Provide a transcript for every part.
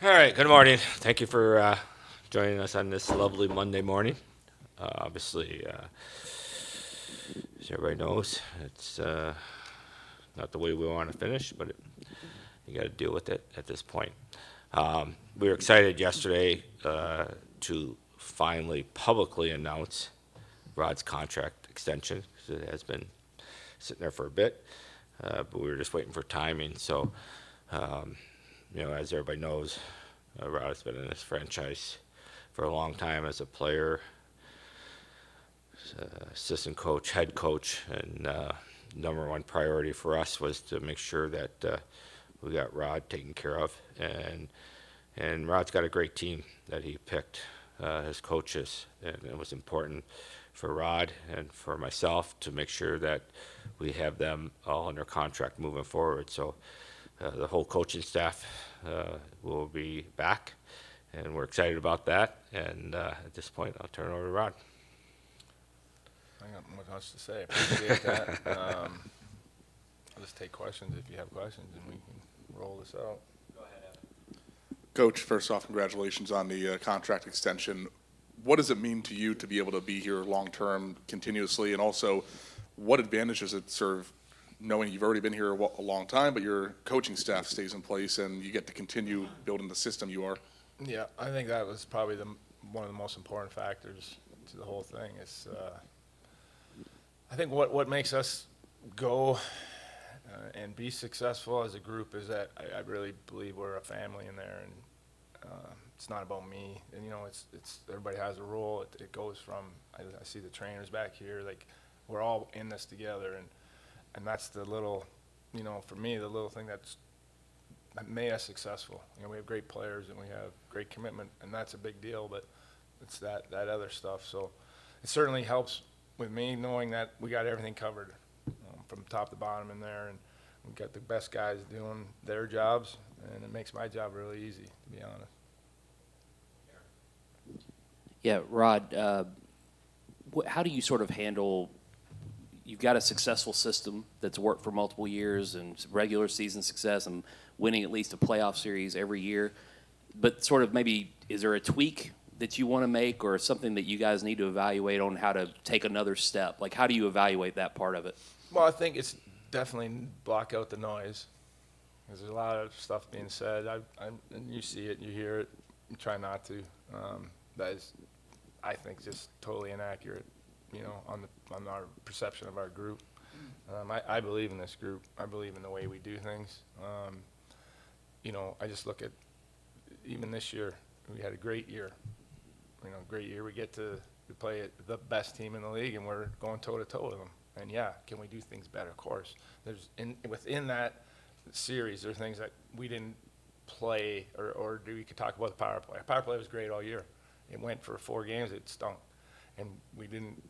All right, good morning. Thank you for joining us on this lovely Monday morning. Obviously, as everybody knows, it's not the way we want to finish, but you got to deal with it at this point. We were excited yesterday to finally publicly announce Rod's contract extension because it has been sitting there for a bit, but we were just waiting for timing. So, as everybody knows, Rod's been in this franchise for a long time as a player, assistant coach, head coach, and number one priority for us was to make sure that we got Rod taken care of, and Rod's got a great team that he picked as coaches, and it was important for Rod and for myself to make sure that we have them all under contract moving forward. So the whole coaching staff will be back, and we're excited about that. And at this point, I'll turn it over to Rod. I got much to say. Appreciate that. I'll just take questions if you have questions, and we can roll this out. Go ahead, Coach, first off, congratulations on the contract extension. What does it mean to you to be able to be here long-term, continuously, and also what advantage does it serve knowing you've already been here a long time, but your coaching staff stays in place and you get to continue building the system you are? Yeah, I think that was probably one of the most important factors to the whole thing. Is I think what makes us go and be successful as a group is that I really believe we're a family in there, and it's not about me. And it's everybody has a role. It goes from I see the trainers back here, like we're all in this together, and that's the little, for me, the little thing that made us successful. We have great players and we have great commitment, and that's a big deal. But it's that other stuff. So it certainly helps with me knowing that we got everything covered from top to bottom in there, and we got the best guys doing their jobs, and it makes my job really easy, to be honest. Yeah, Rod, how do you sort of handle, you've got a successful system that's worked for multiple years and regular season success and winning at least a playoff series every year, but sort of maybe is there a tweak that you want to make or something that you guys need to evaluate on how to take another step? Like, how do you evaluate that part of it? Well, I think it's definitely block out the noise, because there's a lot of stuff being said. And you see it, you hear it, you try not to. That is, I think, just totally inaccurate, on our perception of our group. I believe in this group. I believe in the way we do things. I just look at, even this year, we had a great year. Great year. We get to play the best team in the league, and we're going toe-to-toe with them. And, yeah, can we do things better? Of course. Within that series, there are things that we didn't play or we could talk about the power play. Our power play was great all year. It went for 4 games. It stunk. And we didn't,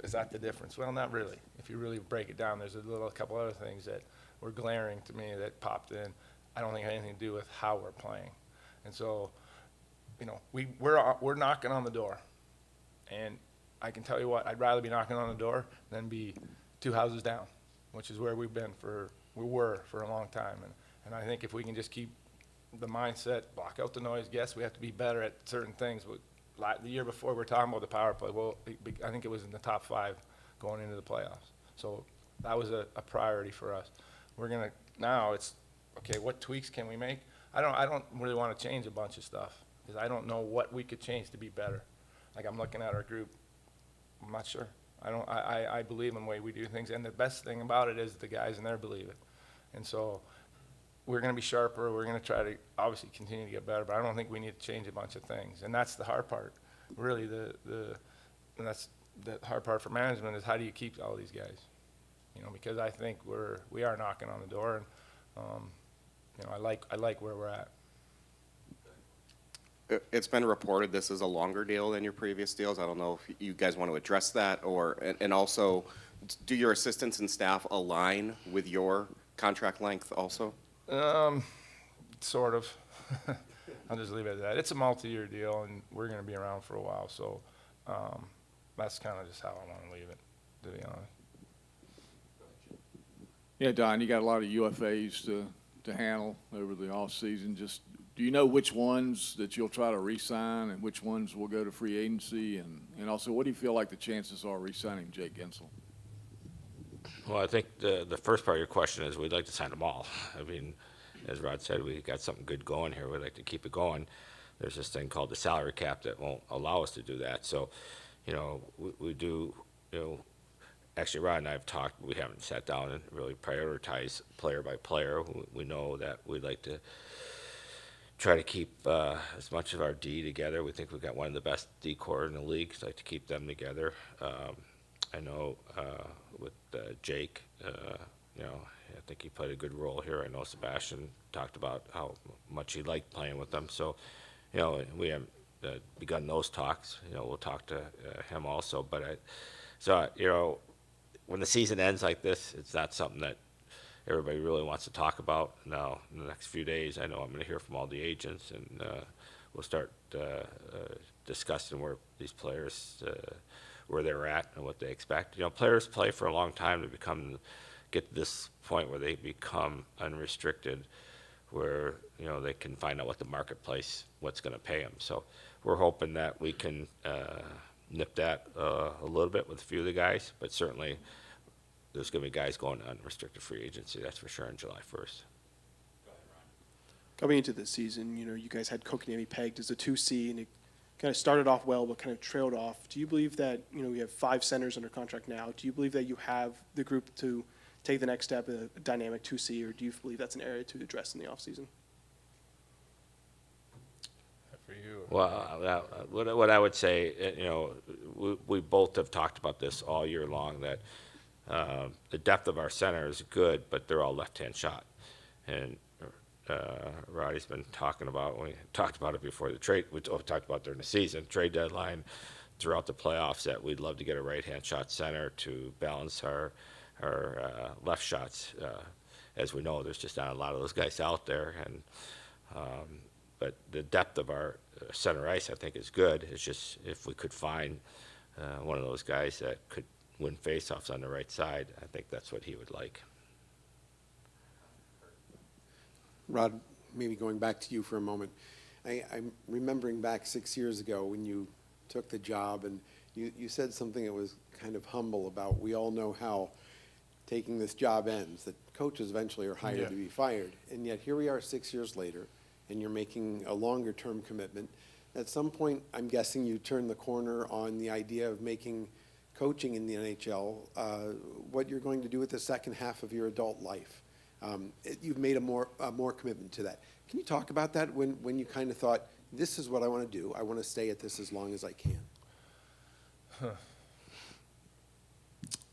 is that the difference? Well, not really. If you really break it down, there's a couple other things that were glaring to me that popped in. I don't think it had anything to do with how we're playing. And so, we're knocking on the door. And I can tell you what, I'd rather be knocking on the door than be 2 houses down, which is where we were for a long time. And I think if we can just keep the mindset, block out the noise, yes, we have to be better at certain things. But the year before, we were talking about the power play. Well, I think it was in the top 5 going into the playoffs. So that was a priority for us. Now it's, okay, what tweaks can we make? I don't really want to change a bunch of stuff because I don't know what we could change to be better. Like, I'm looking at our group, I'm not sure. I believe in the way we do things, and the best thing about it is the guys in there believe it. And so we're going to be sharper. We're going to try to obviously continue to get better, but I don't think we need to change a bunch of things. And that's the hard part. Really, and that's the hard part for management is how do you keep all these guys? Because I think we are knocking on the door, and I like where we're at. It's been reported this is a longer deal than your previous deals. I don't know if you guys want to address that, and also, do your assistants and staff align with your contract length also? Sort of. I'll just leave it at that. It's a multi-year deal, and we're going to be around for a while, so that's kind of just how I want to leave it, to be honest. Yeah, Don, you got a lot of UFAs to handle over the off season. Just Do you know which ones that you'll try to re-sign and which ones will go to free agency? And also, what do you feel like the chances are re-signing Jake Gensel? Well, I think the first part of your question is we'd like to sign them all. I mean, as Rod said, we got something good going here. We'd like to keep it going. There's this thing called the salary cap that won't allow us to do that. So, we do, actually Rod and I have talked, but we haven't sat down and really prioritized player by player. We know that we'd like to try to keep as much of our D together. We think we've got one of the best D corps in the league. So I'd like to keep them together. I know with Jake, I think he played a good role here. I know Sebastian talked about how much he liked playing with them. So, we haven't begun those talks. We'll talk to him also. But when the season ends like this, it's not something that everybody really wants to talk about. Now, in the next few days, I know I'm going to hear from all the agents, and we'll start discussing where these players, where they're at and what they expect. Players play for a long time to get to this point where they become unrestricted, where they can find out what the marketplace, what's going to pay them. So we're hoping that we can nip that a little bit with a few of the guys, but certainly there's going to be guys going to unrestricted free agency, that's for sure, on July 1st. Coming into this season, you guys had Kokanemi pegged as a 2C, and it kind of started off well, but kind of trailed off. Do you believe that, we have 5 centers under contract now? Do you believe that you have the group to take the next step, a dynamic 2C, or do you believe that's an area to address in the offseason? For you. Well, what I would say, we both have talked about this all year long, that the depth of our center is good, but they're all left-hand shot. And Roddy's been talking about, we talked about it before the trade, we talked about during the season, trade deadline, throughout the playoffs, that we'd love to get a right-hand shot center to balance our left shots. As we know, there's just not a lot of those guys out there, and but the depth of our center ice, I think, is good. It's just if we could find one of those guys that could win faceoffs on the right side, I think that's what he would like. Rod, maybe going back to you for a moment. I'm remembering back 6 years ago when you took the job, and you said something that was kind of humble about, we all know how taking this job ends, that coaches eventually are hired to be fired. And yet here we are 6 years later, and you're making a longer-term commitment. At some point, I'm guessing you turned the corner on the idea of making coaching in the NHL what you're going to do with the second half of your adult life. You've made a more commitment to that. Can you talk about that when you kind of thought, this is what I want to do. I want to stay at this as long as I can.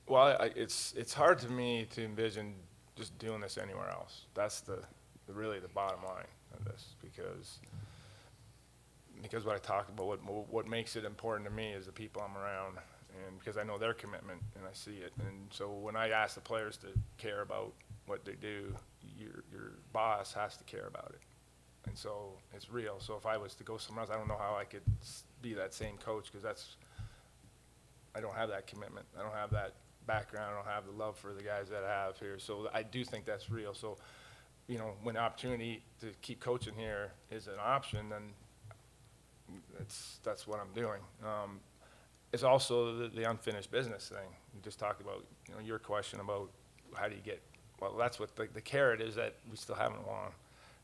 Well, it's hard to me to envision just doing this anywhere else. That's really the bottom line of this, because what I talked about, what makes it important to me is the people I'm around, and because I know their commitment and I see it. And so when I ask the players to care about what they do, your boss has to care about it. And so it's real. So if I was to go somewhere else, I don't know how I could be that same coach, because I don't have that commitment. I don't have that background. I don't have the love for the guys that I have here. So I do think that's real. So, when the opportunity to keep coaching here is an option, then that's what I'm doing. It's also the unfinished business thing. You just talked about, your question about how do you get, well, that's what the carrot is, that we still haven't won.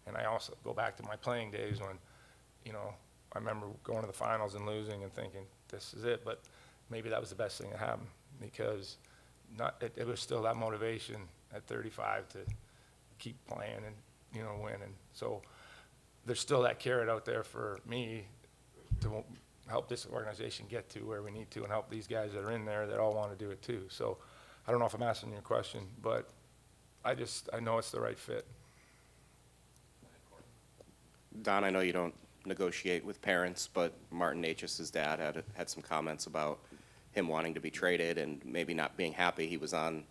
And I also go back to my playing days when, I remember going to the finals and losing and thinking, this is it. But maybe that was the best thing that happened, because it was still that motivation at 35 to keep playing and, win. And so there's still that carrot out there for me to help this organization get to where we need to, and help these guys that are in there that all want to do it too. So I don't know if I'm answering your question, but I know it's the right fit. Don, I know you don't negotiate with parents, but Martin Necas' dad had some comments about him wanting to be traded and maybe not being happy he wasn't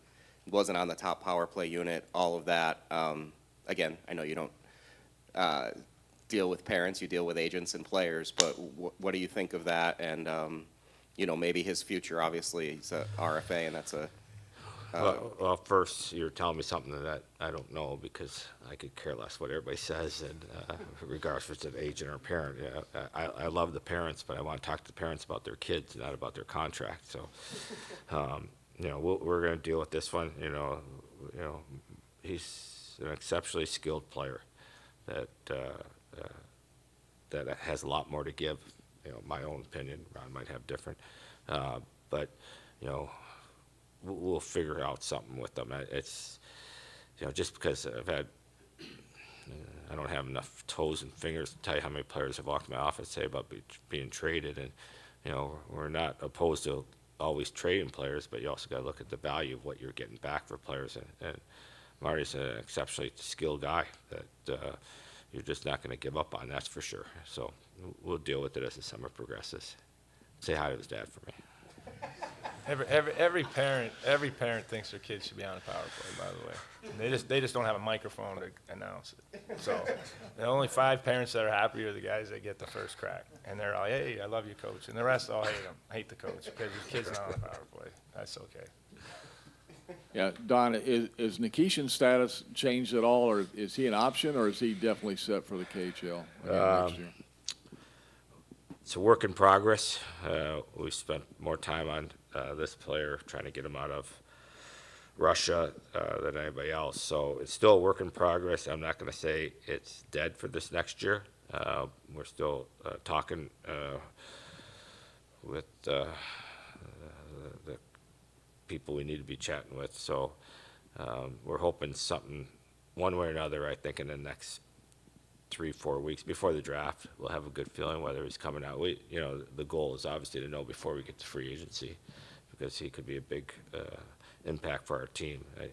on the top power play unit, all of that. Again, I know you don't deal with parents, you deal with agents and players, but what do you think of that? And maybe his future, obviously he's a RFA, and that's a Well, first, you're telling me something that I don't know because I could care less what everybody says, and regardless if it's an agent or a parent. Yeah, I love the parents, but I want to talk to the parents about their kids, not about their contract. So, we're going to deal with this one. He's an exceptionally skilled player that that has a lot more to give. My own opinion. Ron might have different, but we'll figure out something with them. It's, just because I don't have enough toes and fingers to tell you how many players have walked in my office say about being traded, and we're not opposed to always trading players, but you also got to look at the value of what you're getting back for players, and Marty's an exceptionally skilled guy that you're just not going to give up on. That's for sure. So we'll deal with it as the summer progresses. Say hi to his dad for me. Every parent thinks their kid should be on a power play, by the way. They just don't have a microphone to announce it. So the only 5 parents that are happy are the guys that get the first crack. And they're like, hey, I love you, coach. And the rest all hate the coach because his kid's not on a power play. That's okay. Yeah, Don, is Nikishin's status changed at all, or is he an option, or is he definitely set for the KHL again next year? It's a work in progress. We spent more time on this player trying to get him out of Russia than anybody else. So it's still a work in progress. I'm not going to say it's dead for this next year. We're still talking with the people we need to be chatting with. So we're hoping something, one way or another, I think in the next 3-4 weeks before the draft, we'll have a good feeling whether he's coming out. The goal is obviously to know before we get to free agency, because he could be a big impact for our team. I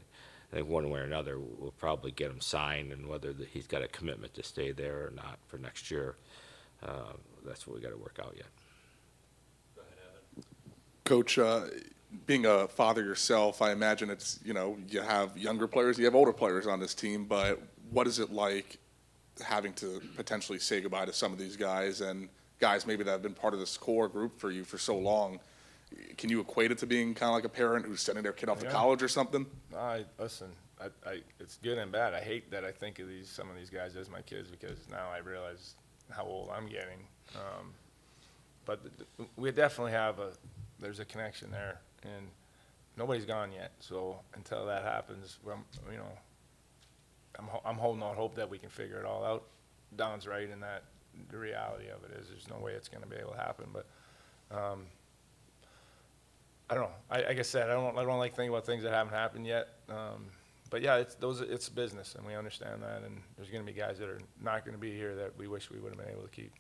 think one way or another, we'll probably get him signed, and whether he's got a commitment to stay there or not for next year, that's what we got to work out yet. Coach, being a father yourself, I imagine it's, you have younger players, you have older players on this team, but what is it like having to potentially say goodbye to some of these guys, and guys maybe that have been part of this core group for you for so long? Can you equate it to being kind of like a parent who's sending their kid off to college or something? Listen, it's good and bad. I hate that I think of some of these guys as my kids, because now I realize how old I'm getting. But we definitely there's a connection there, and nobody's gone yet. So until that happens, I'm holding out hope that we can figure it all out. Don's right in that the reality of it is there's no way it's going to be able to happen. But I don't know. Like I said, I don't like thinking about things that haven't happened yet. But yeah, it's business, and we understand that. And there's going to be guys that are not going to be here that we wish we would have been able to keep.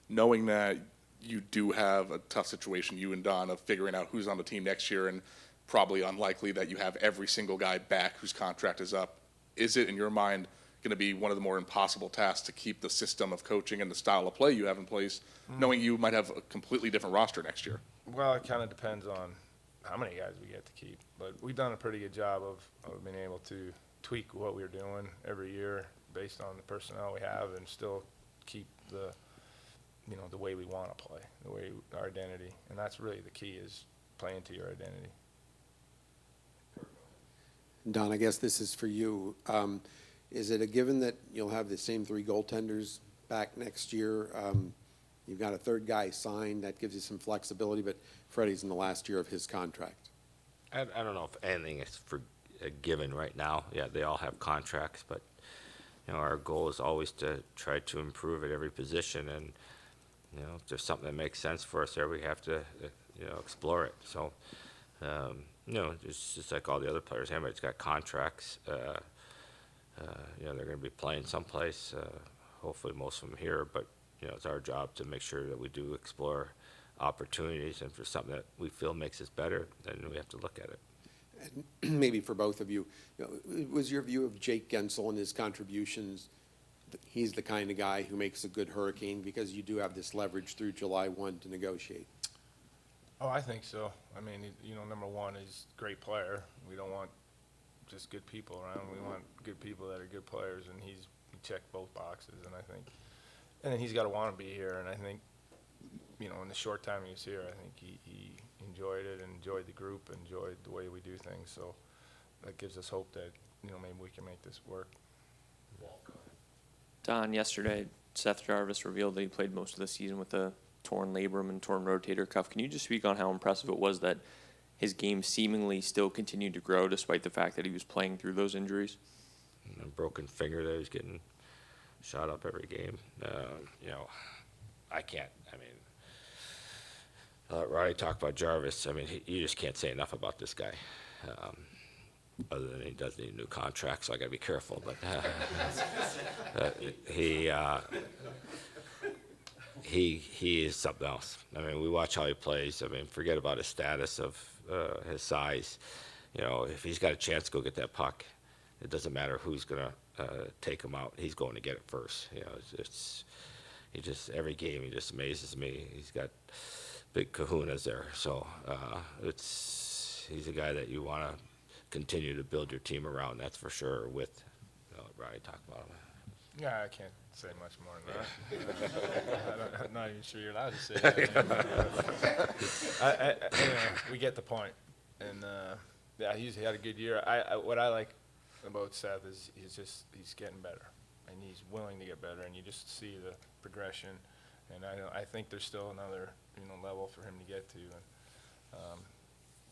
Knowing that you do have a tough situation, you and Don, of figuring out who's on the team next year, and probably unlikely that you have every single guy back whose contract is up, is it in your mind going to be one of the more impossible tasks to keep the system of coaching and the style of play you have in place, knowing you might have a completely different roster next year? Well, it kind of depends on how many guys we get to keep, but we've done a pretty good job of being able to tweak what we're doing every year based on the personnel we have, and still keep the way we want to play, our identity. And that's really the key, is playing to your identity. Don, I guess this is for you. Is it a given that you'll have the same 3 goaltenders back next year? You've got a third guy signed. That gives you some flexibility, but Freddie's in the last year of his contract. I don't know if anything is for a given right now. Yeah, they all have contracts, but our goal is always to try to improve at every position, and if there's something that makes sense for us there, we have to explore it. So it's just like all the other players. Everybody's got contracts. They're going to be playing someplace. Hopefully, most of them here, but it's our job to make sure that we do explore opportunities, and for something that we feel makes us better, then we have to look at it. And maybe for both of you, was your view of Jake Gensel and his contributions, he's the kind of guy who makes a good Hurricane, because you do have this leverage through July 1 to negotiate? Oh, I think so. I mean, number one, he's a great player. We don't want just good people around. We want good people that are good players, and he checked both boxes, and then he's got to want to be here, and I think, in the short time he was here, I think he enjoyed it, and enjoyed the group, enjoyed the way we do things. So that gives us hope that, maybe we can make this work. Don, yesterday, Seth Jarvis revealed that he played most of the season with a torn labrum and torn rotator cuff. Can you just speak on how impressive it was that his game seemingly still continued to grow despite the fact that he was playing through those injuries? A broken finger that he was getting shot up every game. I can't. I mean, Roddy talked about Jarvis. I mean, you just can't say enough about this guy. Other than he does need a new contract, so I got to be careful. But he is something else. I mean, we watch how he plays. I mean, forget about his status of his size. If he's got a chance to go get that puck, it doesn't matter who's gonna take him out. He's going to get it first. He just every game he just amazes me. He's got big kahunas there. So he's a guy that you want to continue to build your team around. That's for sure. With Roddy talked about him. Yeah, I can't say much more than that. I'm not even sure you're allowed to say that. We get the point. And, yeah, he had a good year. What I like about Seth is he's getting better. And he's willing to get better. And you just see the progression. And I think there's still another, level for him to get to. And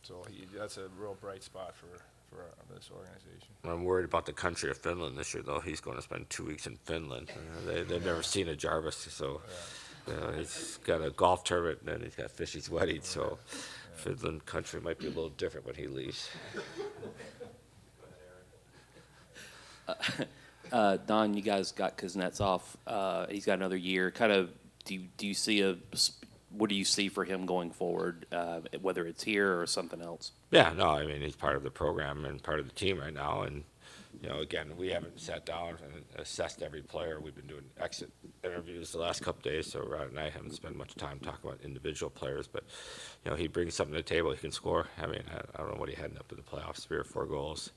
so that's a real bright spot for this organization. I'm worried about the country of Finland this year, though. He's going to spend 2 weeks in Finland. They've never seen a Jarvis, so he's got a golf tournament, and then he's got Fishy's wedding, so Finland country might be a little different when he leaves. Don, you guys got Kuznetsov. He's got another year. Kind of, do you see what do you see for him going forward, whether it's here or something else? Yeah, no, I mean, he's part of the program and part of the team right now. And, again, we haven't sat down and assessed every player. We've been doing exit interviews the last couple days, so Rod and I haven't spent much time talking about individual players. But, he brings something to the table. He can score. I mean, I don't know what he had up in the playoffs, 3 or 4 goals.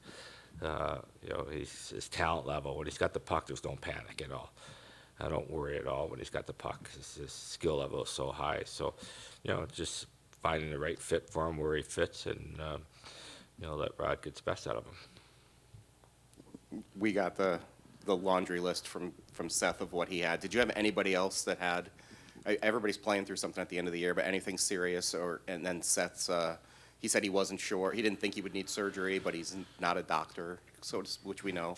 His talent level, when he's got the puck, there's no panic at all. I don't worry at all when he's got the puck. His skill level is so high. So, just finding the right fit for him where he fits and, let Rod get the best out of him. We got the laundry list from Seth of what he had. Did you have anybody else that had, everybody's playing through something at the end of the year, but anything serious? And then Seth's, he said he wasn't sure. He didn't think he would need surgery, but he's not a doctor, which we know.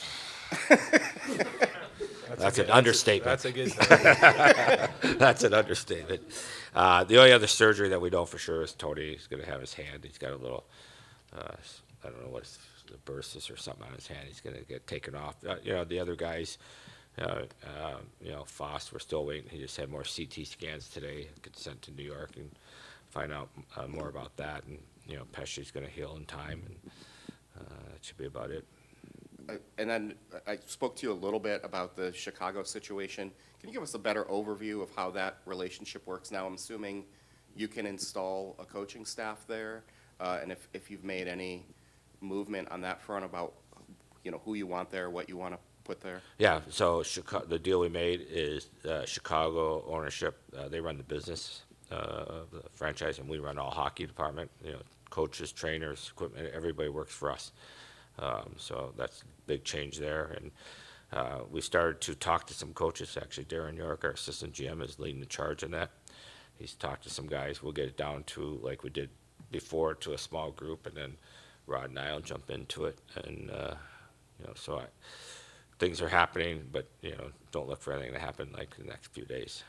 That's an understatement. That's a good thing. That's an understatement. The only other surgery that we know for sure is Tony's going to have his hand. He's got a little, I don't know what's the bursis or something on his hand. He's going to get taken off. The other guys, Foss, we're still waiting. He just had more CT scans today. Get sent to New York and find out more about that. And Pesci's going to heal in time, and that should be about it. And then I spoke to you a little bit about the Chicago situation. Can you give us a better overview of how that relationship works now? I'm assuming you can install a coaching staff there, and if you've made any movement on that front about who you want there, what you want to put there. Yeah. So the deal we made is Chicago ownership. They run the business of the franchise, and we run all hockey department. Coaches, trainers, equipment. Everybody works for us. So that's a big change there. And we started to talk to some coaches. Actually, Darren York, our assistant GM, is leading the charge in that. He's talked to some guys. We'll get it down to, like we did before, to a small group, and then Rod and I will jump into it. And, things are happening, but, don't look for anything to happen like the next few days.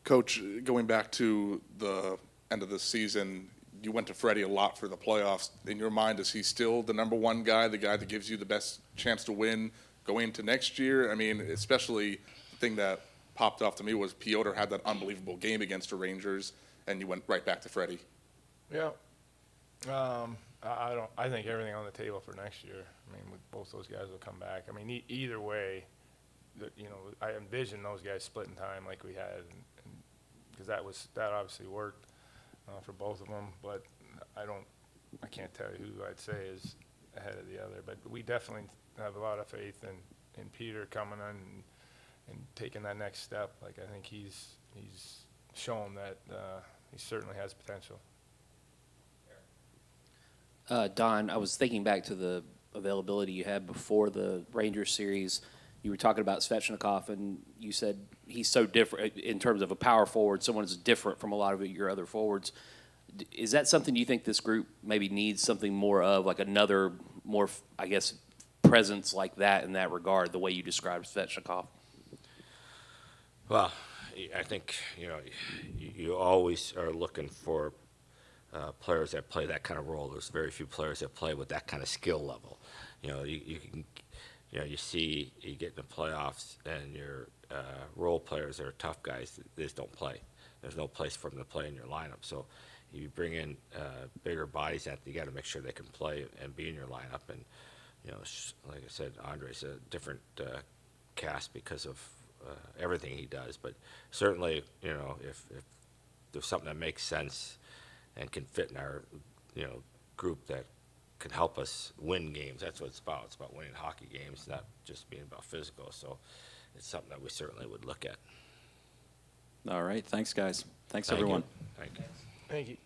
Coach, going back to the end of the season, you went to Freddie a lot for the playoffs. In your mind, is he still the number one guy, the guy that gives you the best chance to win going into next year? I mean, especially the thing that popped off to me was Piotr had that unbelievable game against the Rangers, and you went right back to Freddie. Yeah. I think everything on the table for next year. I mean, both those guys will come back. I mean, either way, I envision those guys splitting time like we had, because that obviously worked for both of them. But I can't tell you who I'd say is ahead of the other. But we definitely have a lot of faith in Peter coming in and taking that next step. Like, I think he's shown that he certainly has potential. Don, I was thinking back to the availability you had before the Rangers series. You were talking about Svechnikov, and you said he's so different in terms of a power forward. Someone is different from a lot of your other forwards. Is that something you think this group maybe needs something more of, like another more, I guess, presence like that in that regard, the way you described Svechnikov? Well, I think, you always are looking for players that play that kind of role. There's very few players that play with that kind of skill level. You can, you see you get in the playoffs and your role players that are tough guys, they just don't play. There's no place for them to play in your lineup. So you bring in bigger bodies that you got to make sure they can play and be in your lineup. And, like I said, Andre's a different cast because of everything he does. But certainly, if there's something that makes sense and can fit in our, group that can help us win games. That's what it's about. It's about winning hockey games, not just being about physical. So it's something that we certainly would look at. All right. Thanks, guys. Thanks, Thank you. everyone. Thank you. Thank you.